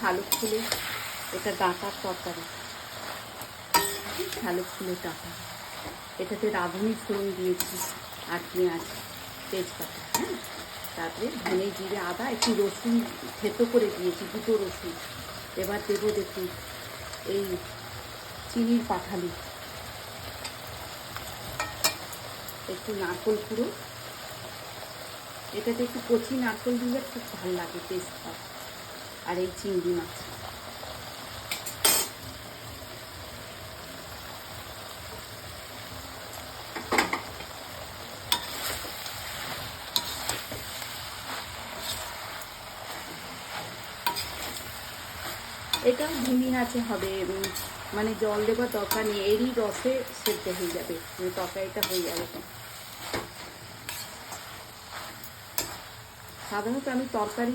শালুক ফুলে, এটা ডাঁটার তরকারি, শালুক ফুলের ডাঁটা। এটাতে রাঁধুনি ফোড়ন দিয়েছি আর পেঁয়াজ, তেজপাতা, হ্যাঁ, তারপরে ধনে জিরে আদা, একটু রসুন থেতো করে দিয়েছি, 2টো রসুন। এবার দেবো দেখুন এই চিনির পাঠালি, একটু নারকেল কুড়ো, এটাতে একটু কচি নারকেল দিলে খুব ভালো লাগে, টেস্ট হয়। আর এই চিংড়ি মাছ, এটাও ধিমি আঁচে হবে, মানে জল দেবার দরকার নেই, এরই রসে সেদ্ধ হয়ে যাবে, মানে তরকারিটা হয়ে যাবে। সাধারণত আমি তরকারি